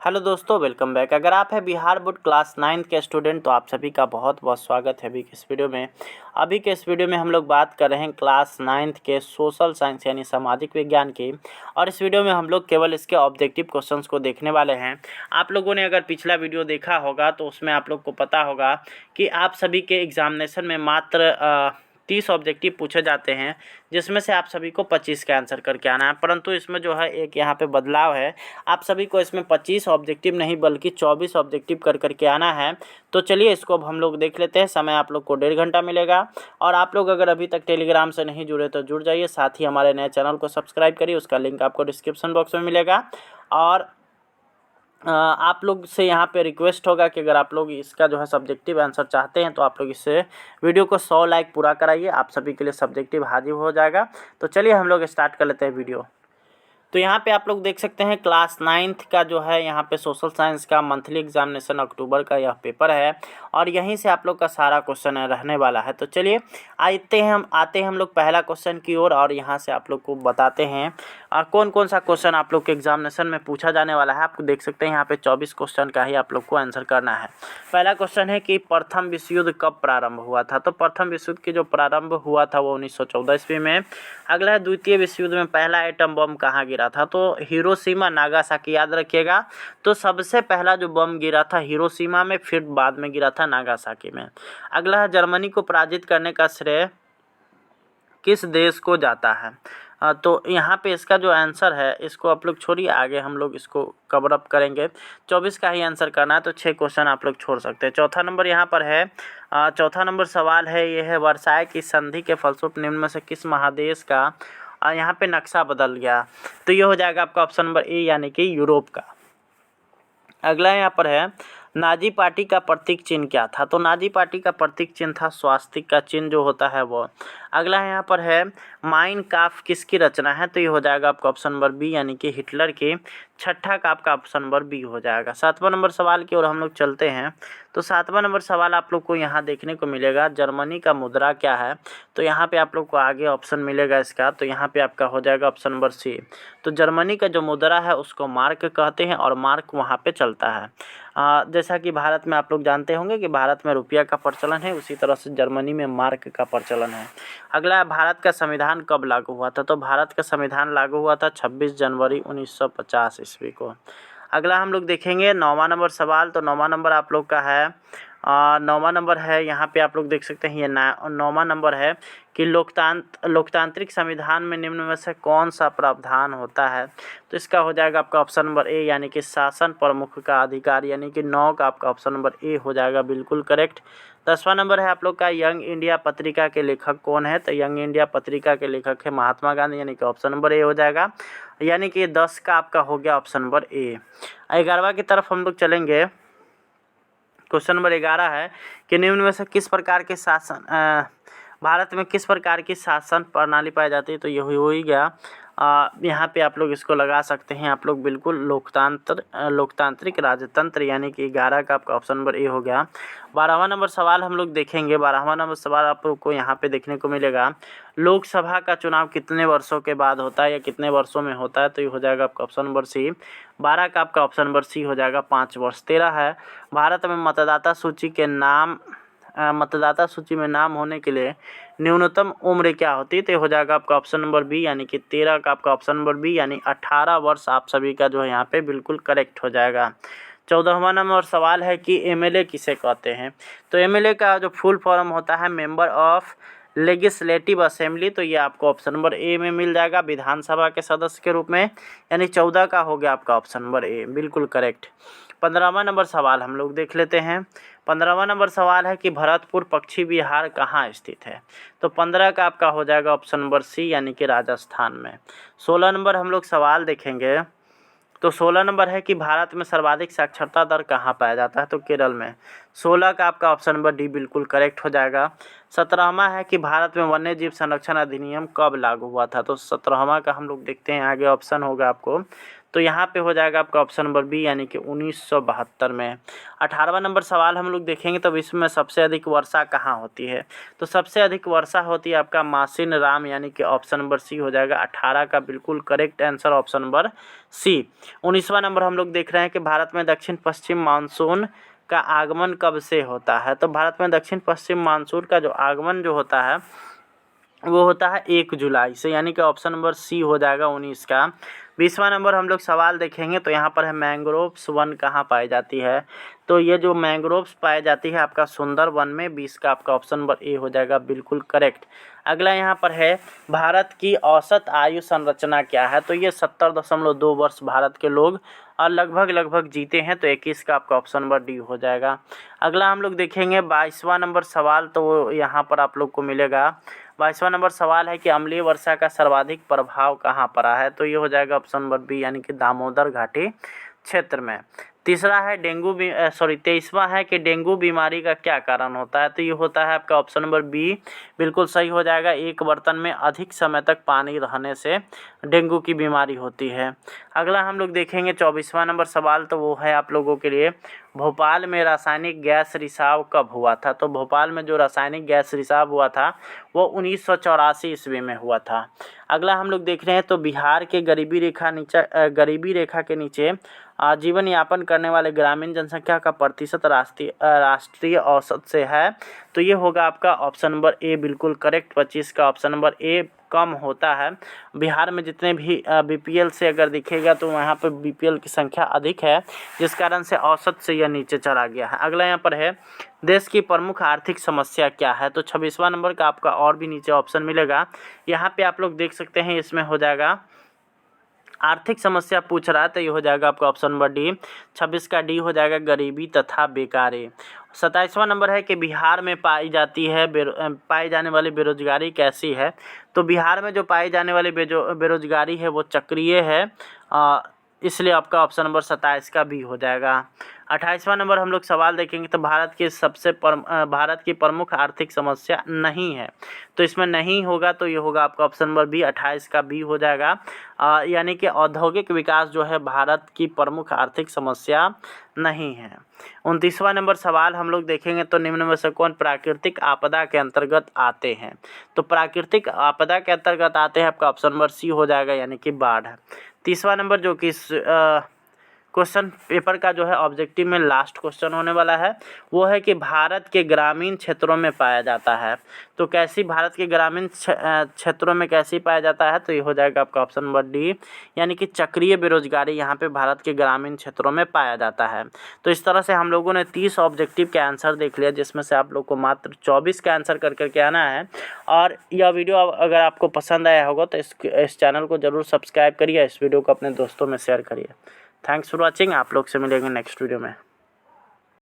Hello दोस्तों, welcome back. अगर आप हैं बिहार बोर्ड क्लास 9 के स्टूडेंट तो आप सभी का बहुत बहुत स्वागत है अभी के इस वीडियो में। अभी के इस वीडियो में हम लोग बात कर रहे हैं क्लास 9 के सोशल साइंस यानी सामाजिक विज्ञान की। और इस वीडियो में हम लोग केवल इसके ऑब्जेक्टिव क्वेश्चंस को देखने वाले हैं। आप लोगों ने अगर पिछला वीडियो देखा होगा तो उसमें आप लोग को पता होगा कि आप सभी के एग्जामिनेशन में मात्र 30 ऑब्जेक्टिव पूछे जाते हैं, जिसमें से आप सभी को 25 का आंसर करके आना है। परंतु इसमें जो है एक यहाँ पे बदलाव है, आप सभी को इसमें 25 ऑब्जेक्टिव नहीं बल्कि 24 ऑब्जेक्टिव कर करके आना है। तो चलिए इसको अब हम लोग देख लेते हैं। समय आप लोग को 1.5 घंटा मिलेगा। और आप लोग अगर अभी तक टेलीग्राम से नहीं जुड़े तो जुड़ जाइए, साथ ही हमारे नए चैनल को सब्सक्राइब करिए, उसका लिंक आपको डिस्क्रिप्शन बॉक्स में मिलेगा। और आप लोग से यहाँ पे रिक्वेस्ट होगा कि अगर आप लोग इसका जो है सब्जेक्टिव आंसर चाहते हैं तो आप लोग इससे वीडियो को 100 लाइक पूरा कराइए। आप सभी के लिए सब्जेक्टिव हाजिर हो जाएगा। तो चलिए हम लोग स्टार्ट कर लेते हैं वीडियो। तो यहाँ पे आप लोग देख सकते हैं क्लास 9th का जो है यहाँ पे सोशल साइंस का मंथली एग्जामिनेशन अक्टूबर का यह पेपर है। और यहीं से आप लोग का सारा क्वेश्चन रहने वाला है। तो चलिए आते हैं हम लोग पहला क्वेश्चन की ओर। और यहाँ से आप लोग को बताते हैं कौन कौन सा क्वेश्चन आप लोग के एग्जामिनेशन में पूछा जाने वाला है। आपको देख सकते हैं यहाँ पे 24 क्वेश्चन का ही आप लोग को आंसर करना है। पहला क्वेश्चन है कि प्रथम विश्व युद्ध कब प्रारंभ हुआ था। तो प्रथम विश्व युद्ध की जो प्रारंभ हुआ था वो 1914 ईस्वी में। अगला है द्वितीय विश्व युद्ध में पहला एटम बम कहाँ गिरा था। तो हिरोशिमा नागासाकी, याद रखिएगा। तो सबसे पहला जो बम गिरा था हिरोशिमा में, फिर बाद में गिरा था नागासाकी में। अगला है जर्मनी को पराजित करने का श्रेय किस देश को जाता है। तो यहाँ पे इसका जो आंसर है इसको आप लोग छोड़िए, आगे हम लोग इसको कवर अप करेंगे। 24 का ही आंसर करना है तो 6 क्वेश्चन आप लोग छोड़ सकते हैं। चौथा नंबर यहाँ पर है, चौथा नंबर सवाल है ये है, वर्साय की संधि के फलस्वरूप निम्न में से किस महादेश का यहाँ पे नक्शा बदल गया। तो ये हो जाएगा आपका ऑप्शन नंबर ए यानी कि यूरोप का। अगला यहाँ पर है, नाजी पार्टी का प्रतीक चिन्ह क्या था। तो नाजी पार्टी का प्रतीक चिन्ह था स्वास्तिक का चिन्ह जो होता है वो। अगला यहाँ पर है, माइन काफ किसकी रचना है। तो ये हो जाएगा आपका ऑप्शन नंबर बी यानी कि हिटलर की। छठा का आपका ऑप्शन नंबर बी हो जाएगा। 7वां नंबर सवाल की ओर हम लोग चलते हैं। तो 7वां नंबर सवाल आप लोग को यहाँ देखने को मिलेगा, जर्मनी का मुद्रा क्या है। तो यहाँ पे आप लोग को आगे ऑप्शन मिलेगा इसका। तो यहाँ पे आपका हो जाएगा ऑप्शन नंबर सी। तो जर्मनी का जो मुद्रा है उसको मार्क कहते हैं और मार्क वहाँ पे चलता है। जैसा कि भारत में आप लोग जानते होंगे कि भारत में रुपया का प्रचलन है, उसी तरह से जर्मनी में मार्क का प्रचलन है। अगला है, भारत का संविधान कब लागू हुआ था। तो भारत का संविधान लागू हुआ था 26 जनवरी 1950 ईस्वी को। अगला हम लोग देखेंगे 9वां नंबर सवाल। तो 9वां नंबर आप लोग का है, 9वां नंबर है यहाँ पे आप लोग देख सकते हैं, ये 9वां नंबर है कि लोकतांत्रिक संविधान में निम्न में से कौन सा प्रावधान होता है। तो इसका हो जाएगा आपका ऑप्शन नंबर ए यानी कि शासन प्रमुख का अधिकार, यानी कि 9 का आपका ऑप्शन नंबर ए हो जाएगा बिल्कुल करेक्ट। 10वां नंबर है आप लोग का, यंग इंडिया पत्रिका के लेखक कौन है। तो यंग इंडिया पत्रिका के लेखक है महात्मा गांधी, यानी कि ऑप्शन नंबर ए हो जाएगा। यानी कि 10 का आपका हो गया ऑप्शन नंबर ए। 11वां की तरफ हम लोग चलेंगे। क्वेश्चन नंबर 11 है कि निम्न में से किस प्रकार के शासन भारत में किस प्रकार की शासन प्रणाली पाई जाती है। तो ये हो ही गया। यहाँ पे आप लोग इसको लगा सकते हैं आप लोग बिल्कुल, लोकतांत्रिक राजतंत्र, यानी कि 11 का आपका ऑप्शन नंबर ए हो गया। 12वां नंबर सवाल हम लोग देखेंगे। 12वां नंबर सवाल आप लोग को यहाँ पे देखने को मिलेगा, लोकसभा का चुनाव कितने वर्षों के बाद होता है या कितने वर्षों में होता है। तो ये हो जाएगा आपका ऑप्शन नंबर सी। 12 का आपका ऑप्शन नंबर सी हो जाएगा 5 वर्ष। 13 है, भारत में मतदाता सूची में नाम होने के लिए न्यूनतम उम्र क्या होती है। तो हो जाएगा आपका ऑप्शन नंबर बी यानी कि 13 का आपका ऑप्शन नंबर बी यानी 18 वर्ष आप सभी का जो है यहाँ पे बिल्कुल करेक्ट हो जाएगा। 14वां नंबर सवाल है कि एमएलए किसे कहते हैं। तो एमएलए का जो फुल फॉर्म होता है मेंबर ऑफ लेजिस्लेटिव असेंबली। तो ये आपको ऑप्शन नंबर ए में मिल जाएगा, विधानसभा के सदस्य के रूप में। यानी 14 का हो गया आपका ऑप्शन नंबर ए बिल्कुल करेक्ट। 15वां नंबर सवाल हम लोग देख लेते हैं। 15वां नंबर सवाल है कि भरतपुर पश्चिमी बिहार कहाँ स्थित है। तो 15 का आपका हो जाएगा ऑप्शन नंबर सी यानी कि राजस्थान में। 16 नंबर हम लोग सवाल देखेंगे। तो 16 नंबर है कि भारत में सर्वाधिक साक्षरता दर कहाँ पाया जाता है। तो केरल में। 16 का आपका ऑप्शन नंबर डी बिल्कुल करेक्ट हो जाएगा। 17वां है कि भारत में वन्य जीव संरक्षण अधिनियम कब लागू हुआ था। तो 17वां का हम लोग देखते हैं, आगे ऑप्शन होगा आपको। तो यहाँ पे हो जाएगा आपका ऑप्शन नंबर बी यानी कि 1972 में। 18वां नंबर सवाल हम लोग देखेंगे तो विश्व में सबसे अधिक वर्षा कहाँ होती है। तो सबसे अधिक वर्षा होती है आपका मासिन राम यानी कि ऑप्शन नंबर सी हो जाएगा। 18 का बिल्कुल correct answer option number C. 19वां नंबर हम लोग देख रहे हैं कि भारत में दक्षिण पश्चिम मानसून का आगमन कब से होता है। तो भारत में दक्षिण पश्चिम मानसून का जो आगमन जो होता है वो होता है 1 जुलाई से, यानी कि ऑप्शन नंबर सी हो जाएगा 19 का। 20वां नंबर हम लोग सवाल देखेंगे तो यहाँ पर है मैंग्रोव्स वन कहाँ पाई जाती है। तो ये जो मैंग्रोव्स पाई जाती है आपका सुंदरवन में। 20 का आपका ऑप्शन नंबर ए हो जाएगा बिल्कुल करेक्ट। अगला यहाँ पर है भारत की औसत आयु संरचना क्या है। तो ये 70.2 वर्ष भारत के लोग और लगभग जीते हैं। तो 21 का आपका ऑप्शन नंबर डी हो जाएगा। अगला हम लोग देखेंगे 22वां नंबर सवाल, तो यहाँ पर आप लोग को मिलेगा 22वां नंबर सवाल है कि अम्लीय वर्षा का सर्वाधिक प्रभाव कहाँ पड़ा है। तो ये हो जाएगा ऑप्शन नंबर बी यानी कि दामोदर घाटी क्षेत्र में। तीसरा है 23वां है कि डेंगू बीमारी का क्या कारण होता है। तो ये होता है आपका ऑप्शन नंबर बी बिल्कुल सही हो जाएगा। एक बर्तन में अधिक समय तक पानी रहने से डेंगू की बीमारी होती है। अगला हम लोग देखेंगे 24वां नंबर सवाल, तो वो है आप लोगों के लिए भोपाल में रासायनिक गैस रिसाव कब हुआ था। तो भोपाल में जो रासायनिक गैस रिसाव हुआ था वो 1984 ईस्वी में हुआ था। अगला हम लोग देख रहे हैं तो बिहार के गरीबी रेखा के नीचे जीवन यापन करने वाले ग्रामीण जनसंख्या का प्रतिशत राष्ट्रीय औसत से है। तो ये होगा आपका ऑप्शन नंबर ए बिल्कुल करेक्ट। 25 का ऑप्शन नंबर ए कम होता है। बिहार में जितने भी बीपीएल से अगर दिखेगा तो वहाँ पर बीपीएल की संख्या अधिक है, जिस कारण से औसत से यह नीचे चला गया है। अगला यहाँ पर है देश की प्रमुख आर्थिक समस्या क्या है। तो 26वां नंबर का आपका और भी नीचे ऑप्शन मिलेगा। यहाँ पे आप लोग देख सकते हैं, इसमें हो जाएगा आर्थिक समस्या पूछ रहा है तो ये हो जाएगा आपका ऑप्शन नंबर डी। 26 का डी हो जाएगा गरीबी तथा बेकारी। 27वां नंबर है कि बिहार में पाई जाने वाली बेरोजगारी कैसी है। तो बिहार में जो पाई जाने वाली बेरोजगारी है वो चक्रीय है, इसलिए आपका ऑप्शन नंबर 27 का भी हो जाएगा। 28वां नंबर हम लोग सवाल देखेंगे तो भारत की प्रमुख आर्थिक समस्या नहीं है। तो इसमें नहीं होगा तो ये होगा आपका ऑप्शन नंबर बी। 28 का बी हो जाएगा। यानी कि औद्योगिक विकास जो है भारत की प्रमुख आर्थिक समस्या नहीं है। 29वां नंबर सवाल हम लोग देखेंगे तो निम्न में से कौन प्राकृतिक आपदा के अंतर्गत आते हैं। तो प्राकृतिक आपदा के अंतर्गत आते हैं आपका ऑप्शन नंबर सी हो जाएगा यानी कि बाढ़। 30वां नंबर जो कि क्वेश्चन पेपर का जो है ऑब्जेक्टिव में लास्ट क्वेश्चन होने वाला है, वो है कि भारत के ग्रामीण क्षेत्रों में पाया जाता है। तो कैसी भारत के ग्रामीण क्षेत्रों में कैसी पाया जाता है। तो ये हो जाएगा आपका ऑप्शन नंबर डी यानी कि चक्रीय बेरोजगारी यहाँ पे भारत के ग्रामीण क्षेत्रों में पाया जाता है। तो इस तरह से हम लोगों ने 30 ऑब्जेक्टिव के आंसर देख लिया, जिसमें से आप लोग को मात्र 24 का आंसर करके आना है। और यह वीडियो अगर आपको पसंद आया होगा तो इस चैनल को ज़रूर सब्सक्राइब करिए, इस वीडियो को अपने दोस्तों में शेयर करिए। Thanks for watching. आप लोग से मिलेंगे नेक्स्ट वीडियो में।